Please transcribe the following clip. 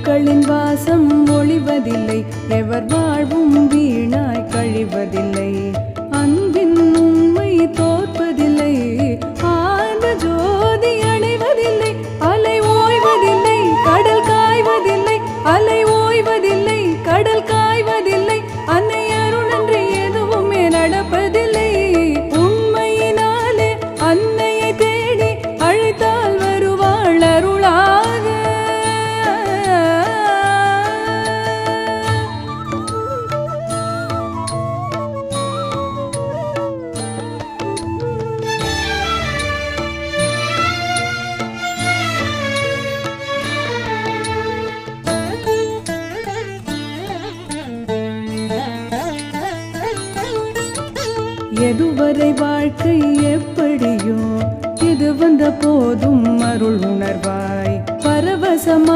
பூக்களின் வாசம் ஒளிவதில்லை, எவர் வாழ்வும் வீணாய் கழிவதில்லை. அன்பின் உண்மை தோற்பதில்லை, ஆழ்ந்த ஜோதி அணைவதில்லை. அலை ஓய்வதில்லை, கடல் காய்வதில்லை, அலை ஓய்வதில்லை, கடல் காய்வதில்லை. அன்னை அருளன்றி எதுவுமே நடப்பதில்லை. உண்மையினாலே அன்னையை தேடி அழைத்தால் வருவாள் அருளாக. எதுவரை வாழ்க்கை எப்படியோ இது வந்த போதும் அருள் உணர்வாய் பரவசமா